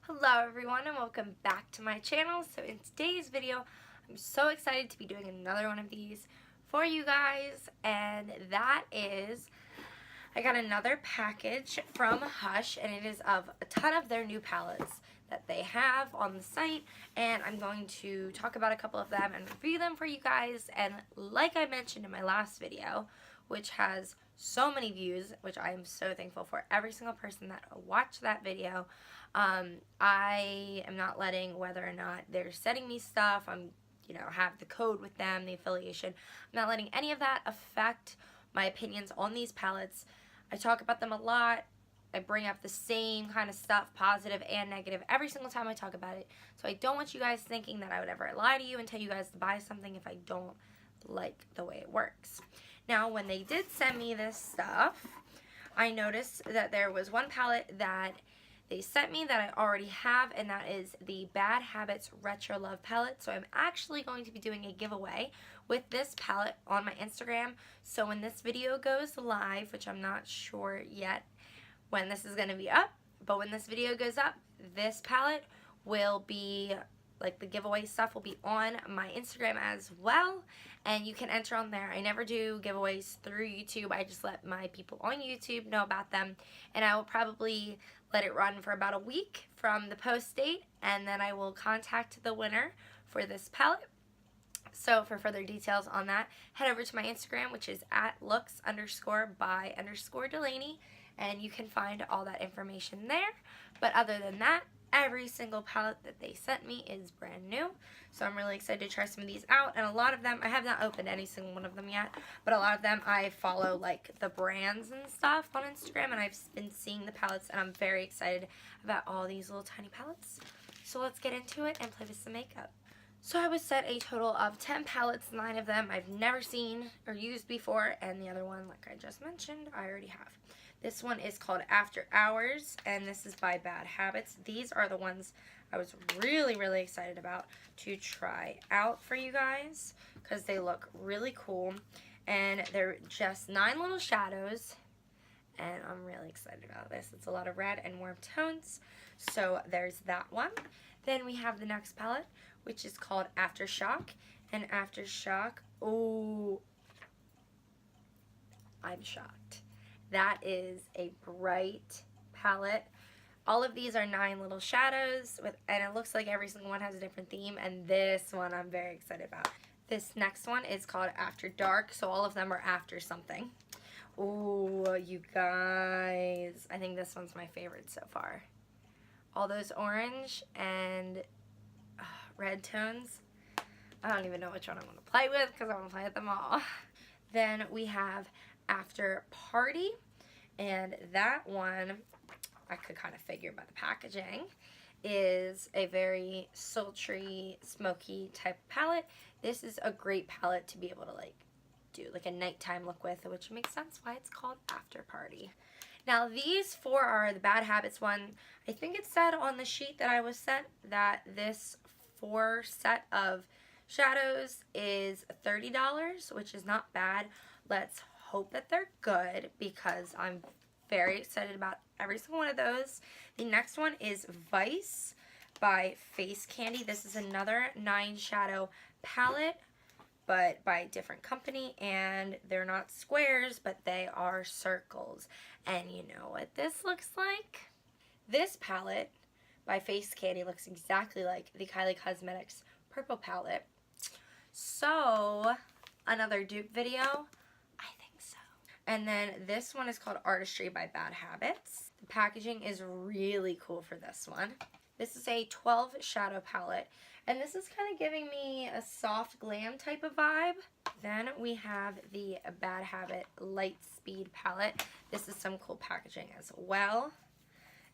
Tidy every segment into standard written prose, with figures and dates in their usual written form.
Hello everyone and welcome back to my channel. So in today's video, I'm so excited to be doing another one of these for you guys, and that is, I got another package from Hush, and it is of a ton of their new palettes that they have on the site, and I'm going to talk about a couple of them and review them for you guys. And like I mentioned in my last video, which has so many views, which I am so thankful for every single person that watched that video, I am not letting whether or not they're sending me stuff, have the code with them, the affiliation, I'm not letting any of that affect my opinions on these palettes. I talk about them a lot. I bring up the same kind of stuff, positive and negative, every single time I talk about it. So I don't want you guys thinking that I would ever lie to you and tell you guys to buy something if I don't like the way it works. Now, when they did send me this stuff, I noticed that there was one palette that they sent me that I already have, and that is the Bad Habits Retro Love palette. So I'm actually going to be doing a giveaway with this palette on my Instagram. So when this video goes live, which I'm not sure yet when this is going to be up, but when this video goes up, this palette will be, like, the giveaway stuff will be on my Instagram as well, and you can enter on there. I never do giveaways through YouTube. I just let my people on YouTube know about them, and I will probably let it run for about a week from the post date, and then I will contact the winner for this palette. So for further details on that, head over to my Instagram, which is at looks_by_Delaney, and you can find all that information there. But other than that, every single palette that they sent me is brand new, so I'm really excited to try some of these out. And a lot of them, I have not opened any single one of them yet, but a lot of them I follow, like, the brands and stuff on Instagram, and I've been seeing the palettes, and I'm very excited about all these little tiny palettes. So let's get into it and play with some makeup. So I was sent a total of 10 palettes. 9 of them I've never seen or used before, and the other one, like I just mentioned, I already have. This one is called After Hours, and this is by Bad Habits. These are the ones I was really, really excited about to try out for you guys because they look really cool, and they're just 9 little shadows, and I'm really excited about this. It's a lot of red and warm tones, so there's that one. Then we have the next palette, which is called Aftershock, and Aftershock, oh, I'm shocked. That is a bright palette. All of these are 9 little shadows, and it looks like every single one has a different theme, and this one I'm very excited about. This next one is called After Dark, so all of them are after something. Ooh, you guys, I think this one's my favorite so far. All those orange and red tones. I don't even know which one I want to play with because I want to play with them all. Then we have After Party, and that one, I could kind of figure by the packaging, is a very sultry, smoky type of palette. This is a great palette to be able to, like, do like a nighttime look with, which makes sense why it's called After Party. Now these 4 are the Bad Habits one. I think it said on the sheet that I was sent that this 4 set of shadows is $30, which is not bad. Let's hope that they're good because I'm very excited about every single one of those. The next one is Vice by Face Candy. This is another 9 shadow palette, but by a different company, and they're not squares, but they are circles. And you know what this looks like? This palette by Face Candy looks exactly like the Kylie Cosmetics purple palette. So, another dupe video? I think so. And then this one is called Artistry by Bad Habits. The packaging is really cool for this one. This is a 12 shadow palette, and this is kind of giving me a soft glam type of vibe. Then we have the Bad Habit Light Speed palette. This is some cool packaging as well.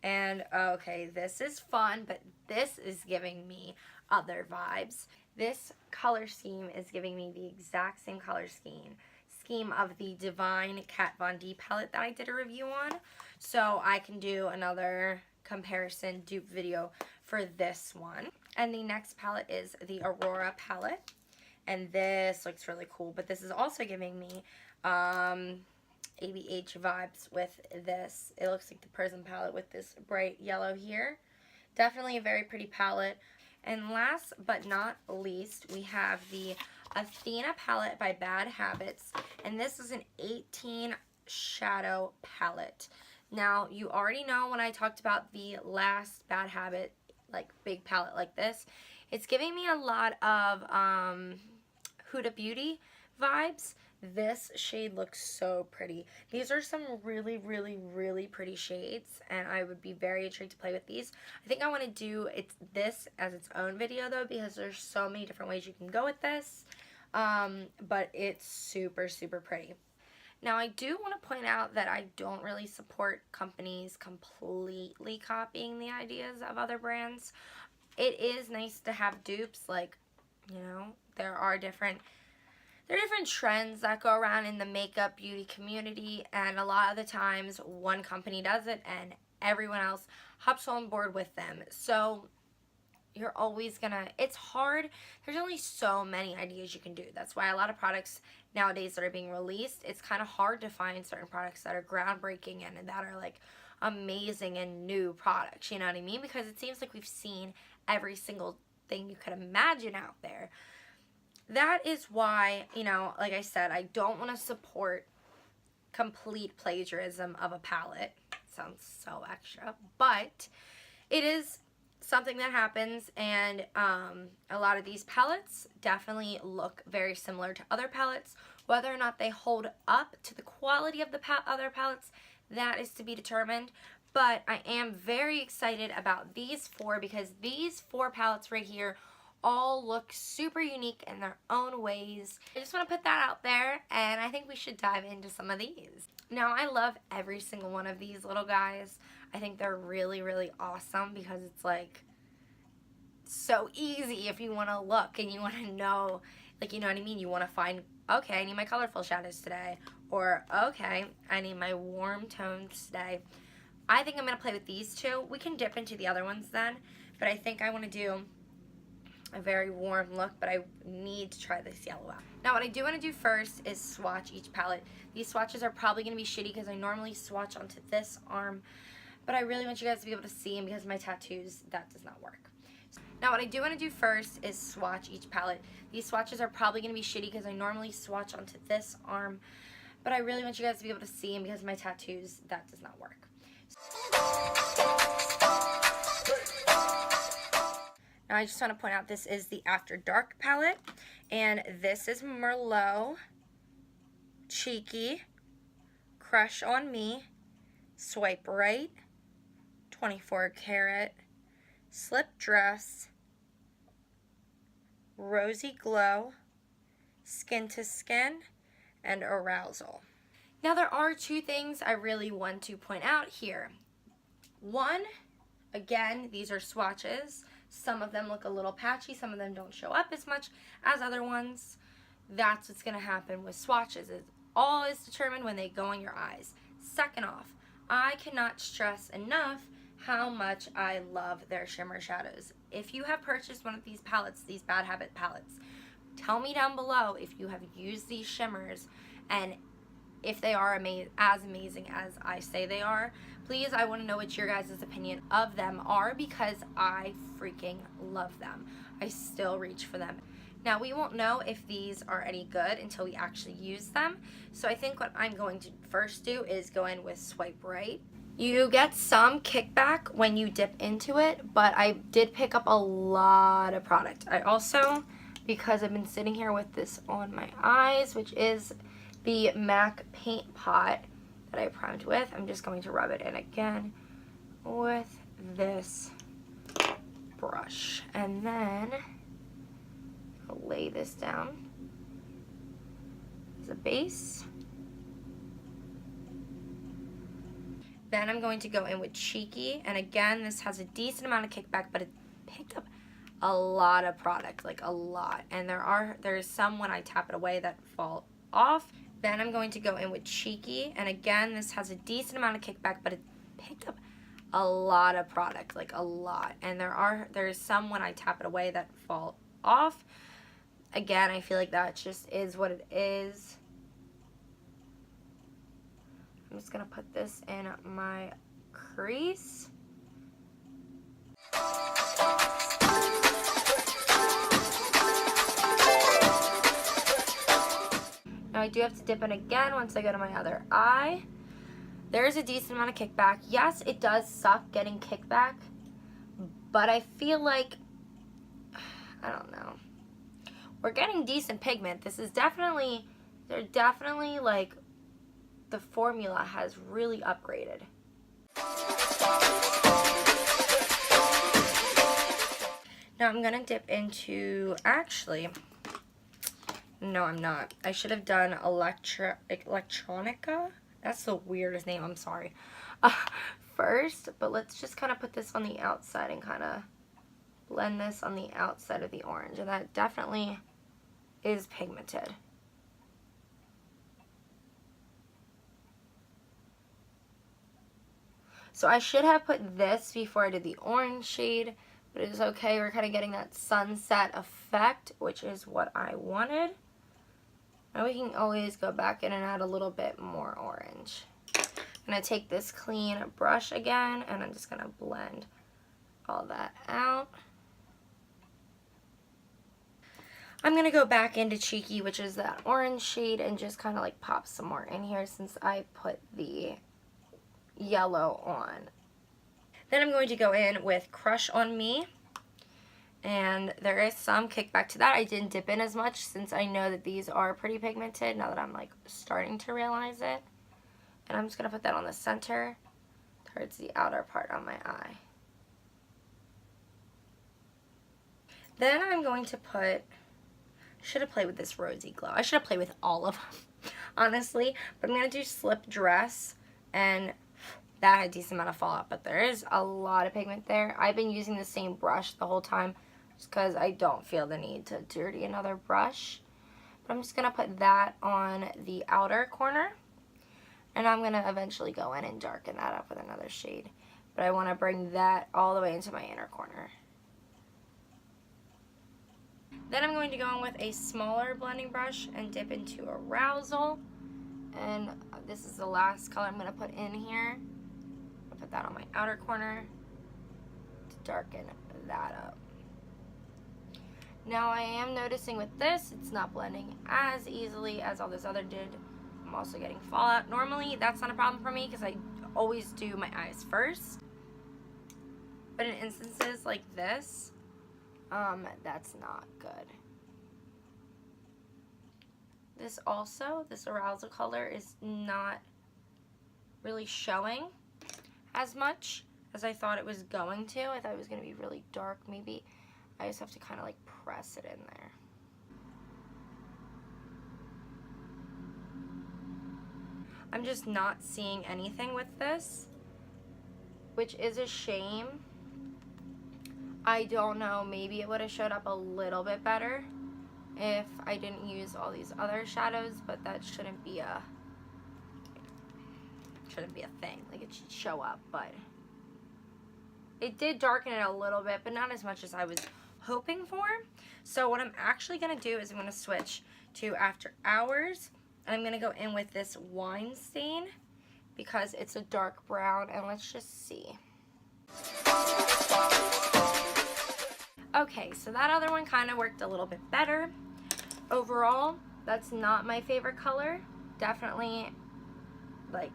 And okay, this is fun, but this is giving me other vibes. This color scheme is giving me the exact same color scheme of the Divine Kat Von D palette that I did a review on. So I can do another comparison dupe video for this one. And the next palette is the Aurora palette, and this looks really cool, but this is also giving me ABH vibes with this. It looks like the Prism palette with this bright yellow here. Definitely a very pretty palette. And last but not least, we have the Athena palette by Bad Habits. And this is an 18 shadow palette. Now, you already know when I talked about the last Bad Habit, like big palette like this, it's giving me a lot of Huda Beauty vibes. This shade looks so pretty. These are some really, really, really pretty shades, and I would be very intrigued to play with these. I think I want to do this as its own video, though, because there's so many different ways you can go with this, but it's super, super pretty. Now, I do want to point out that I don't really support companies completely copying the ideas of other brands. It is nice to have dupes, like, you know, there are different trends that go around in the makeup beauty community, and a lot of the times one company does it and everyone else hops on board with them. So you're always gonna, it's hard. There's only so many ideas you can do. That's why a lot of products nowadays that are being released, it's kind of hard to find certain products that are groundbreaking and that are like amazing and new products, you know what I mean? Because it seems like we've seen every single thing you could imagine out there. That is why, you know, like I said, I don't want to support complete plagiarism of a palette. Sounds so extra, but it is something that happens, and a lot of these palettes definitely look very similar to other palettes. Whether or not they hold up to the quality of the other palettes, that is to be determined. But I am very excited about these four, because these four palettes right here all look super unique in their own ways. I just want to put that out there, and I think we should dive into some of these. Now, I love every single one of these little guys. I think they're really, really awesome, because it's like so easy if you want to look and you want to know, like, you know what I mean? You want to find, okay, I need my colorful shadows today, or okay, I need my warm tones today. I think I'm going to play with these two. We can dip into the other ones then, but I think I want to do a very warm look, but I need to try this yellow out. Now, what I do want to do first is swatch each palette. These swatches are probably going to be shitty because I normally swatch onto this arm, but I really want you guys to be able to see, and because of my tattoos, that does not work. Now, what I do want to do first is swatch each palette. These swatches are probably going to be shitty because I normally swatch onto this arm, but I really want you guys to be able to see, and because of my tattoos, that does not work. Now, I just want to point out this is the After Dark palette, and this is Merlot, Cheeky, Crush on Me, Swipe Right, 24 Karat, Slip Dress, Rosy Glow, Skin to Skin, and Arousal. Now, there are two things I really want to point out here. One, again, these are swatches. Some of them look a little patchy, some of them don't show up as much as other ones. That's what's going to happen with swatches. It all is determined when they go on your eyes. Second off, I cannot stress enough how much I love their shimmer shadows. If you have purchased one of these palettes, these Bad Habit palettes, tell me down below if you have used these shimmers and if they are as amazing as I say they are. Please, I want to know what your guys' opinion of them are, because I freaking love them. I still reach for them. Now, we won't know if these are any good until we actually use them. So I think what I'm going to first do is go in with Swipe Right. You get some kickback when you dip into it, but I did pick up a lot of product. I also, because I've been sitting here with this on my eyes, which is the MAC paint pot that I primed with, I'm just going to rub it in again with this brush, and then I'll lay this down as a base. Then I'm going to go in with Cheeky, and again, this has a decent amount of kickback, but it picked up a lot of product, like a lot, and there's some when I tap it away that fall off. Then I'm going to go in with Cheeky, and again, this has a decent amount of kickback, but it picked up a lot of product, like a lot, and there's some when I tap it away that fall off. Again, I feel like that just is what it is. I'm just gonna put this in my crease. I do have to dip in again once I go to my other eye. There's a decent amount of kickback. Yes, it does suck getting kickback, but I feel like, I don't know, we're getting decent pigment. This is definitely, they're definitely like, the formula has really upgraded. Now I'm gonna dip into, actually, no I'm not. I should have done Electronica. That's the weirdest name, I'm sorry. First, but let's just kind of put this on the outside and kind of blend this on the outside of the orange. And that definitely is pigmented. So I should have put this before I did the orange shade, but it is okay. We're kind of getting that sunset effect, which is what I wanted. Now we can always go back in and add a little bit more orange. I'm going to take this clean brush again, and I'm just going to blend all that out. I'm going to go back into Cheeky, which is that orange shade, and just kind of like pop some more in here since I put the yellow on. Then I'm going to go in with Crush on Me, and there is some kickback to that. I didn't dip in as much since I know that these are pretty pigmented now that I'm like starting to realize it. And I'm just going to put that on the center towards the outer part of my eye. Then I'm going to put, should have played with this rosy glow. I should have played with all of them, honestly. But I'm going to do Slip Dress, and that had a decent amount of fallout, but there is a lot of pigment there. I've been using the same brush the whole time just because I don't feel the need to dirty another brush. But I'm just going to put that on the outer corner, and I'm going to eventually go in and darken that up with another shade. But I want to bring that all the way into my inner corner. Then I'm going to go in with a smaller blending brush and dip into Arousal. And this is the last color I'm going to put in here. I'll put that on my outer corner to darken that up. Now I am noticing with this, it's not blending as easily as all this other did. I'm also getting fallout. Normally that's not a problem for me because I always do my eyes first. But in instances like this, that's not good. This also, this Arousal color is not really showing as much as I thought it was going to. I thought it was going to be really dark maybe. I just have to kind of like press it in there. I'm just not seeing anything with this, which is a shame. I don't know, maybe it would have showed up a little bit better if I didn't use all these other shadows, but that shouldn't be a thing. Like, it should show up, but it did darken it a little bit, but not as much as I was hoping for. So what I'm actually going to do is I'm going to switch to After Hours, and I'm going to go in with this Wine Stain because it's a dark brown, and let's just see. Okay, so that other one kind of worked a little bit better. Overall, that's not my favorite color. Definitely, like,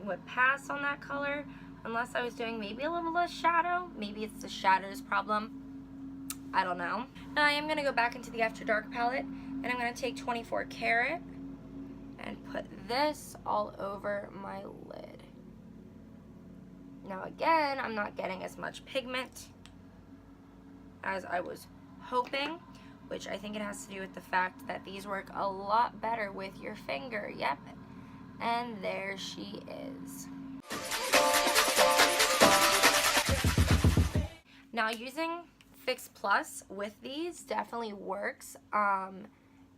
would pass on that color unless I was doing maybe a little less shadow. Maybe it's the shadow's problem. I don't know. Now I am going to go back into the After Dark palette, and I'm going to take 24 Karat and put this all over my lid. Now again, I'm not getting as much pigment as I was hoping, which I think it has to do with the fact that these work a lot better with your finger. Yep, and there she is. Now using Fix Plus with these definitely works.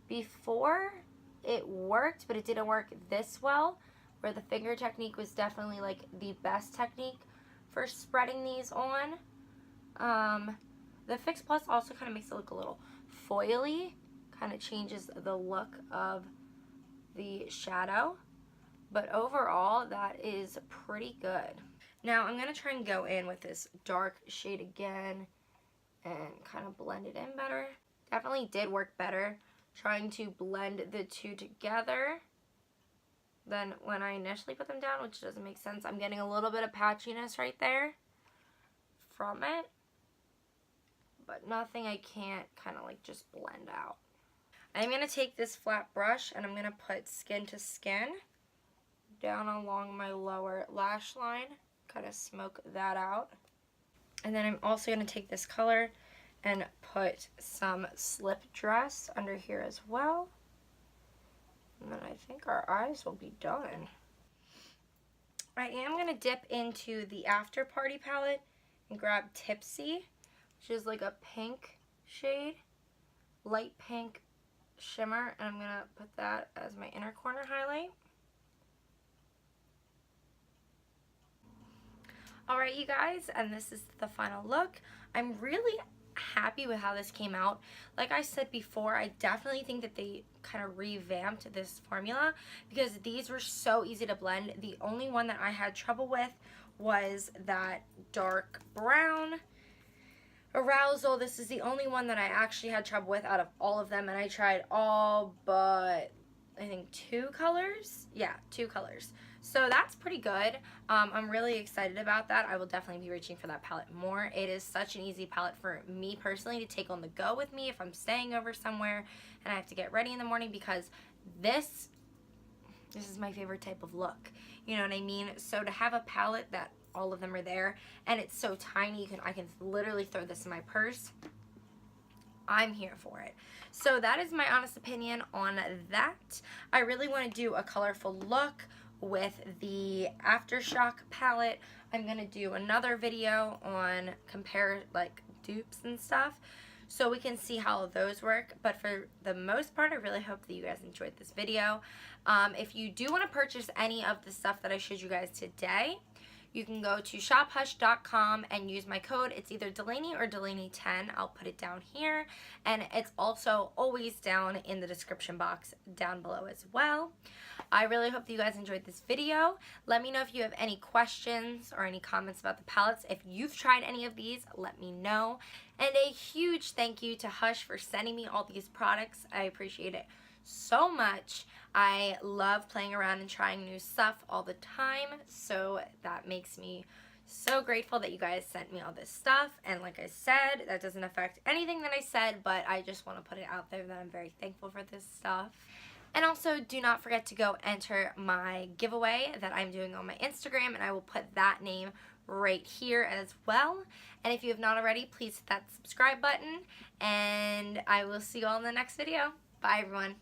Before it worked, but it didn't work this well, where the finger technique was definitely like the best technique for spreading these on. The Fix Plus also kind of makes it look a little foily, kind of changes the look of the shadow, but overall that is pretty good. Now I'm going to try and go in with this dark shade again and kind of blend it in better. Definitely did work better trying to blend the two together than when I initially put them down, which doesn't make sense. I'm getting a little bit of patchiness right there from it, but nothing I can't kind of like just blend out. I'm going to take this flat brush and I'm going to put Skin to Skin down along my lower lash line, kind of smoke that out. And then I'm also going to take this color and put some Slip Dress under here as well. And then I think our eyes will be done. I am going to dip into the After Party palette and grab Tipsy, which is like a pink shade, light pink shimmer, and I'm going to put that as my inner corner highlight. Alright you guys, and this is the final look. I'm really happy with how this came out. Like I said before, I definitely think that they kind of revamped this formula because these were so easy to blend. The only one that I had trouble with was that dark brown Arousal. This is the only one that I actually had trouble with out of all of them, and I tried all but I think 2 colors. Yeah, 2 colors. So that's pretty good. I'm really excited about that. I will definitely be reaching for that palette more. It is such an easy palette for me personally to take on the go with me if I'm staying over somewhere and I have to get ready in the morning, because this is my favorite type of look. You know what I mean? So to have a palette that all of them are there and it's so tiny, I can literally throw this in my purse. I'm here for it. So that is my honest opinion on that. I really want to do a colorful look with the Aftershock palette. I'm going to do another video on compare like dupes and stuff so we can see how those work. But for the most part, I really hope that you guys enjoyed this video. If you do want to purchase any of the stuff that I showed you guys today, you can go to shophush.com and use my code. It's either Delaney or Delaney10. I'll put it down here. And it's also always down in the description box down below as well. I really hope that you guys enjoyed this video. Let me know if you have any questions or any comments about the palettes. If you've tried any of these, let me know. And a huge thank you to Hush for sending me all these products. I appreciate it so much. I love playing around and trying new stuff all the time, so that makes me so grateful that you guys sent me all this stuff. And like I said, that doesn't affect anything that I said, but I just want to put it out there that I'm very thankful for this stuff. And also, do not forget to go enter my giveaway that I'm doing on my Instagram, and I will put that name right here as well. And if you have not already, please hit that subscribe button, and I will see you all in the next video. Bye, everyone.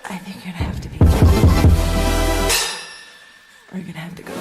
I think you're gonna have to be, or you're gonna have to go.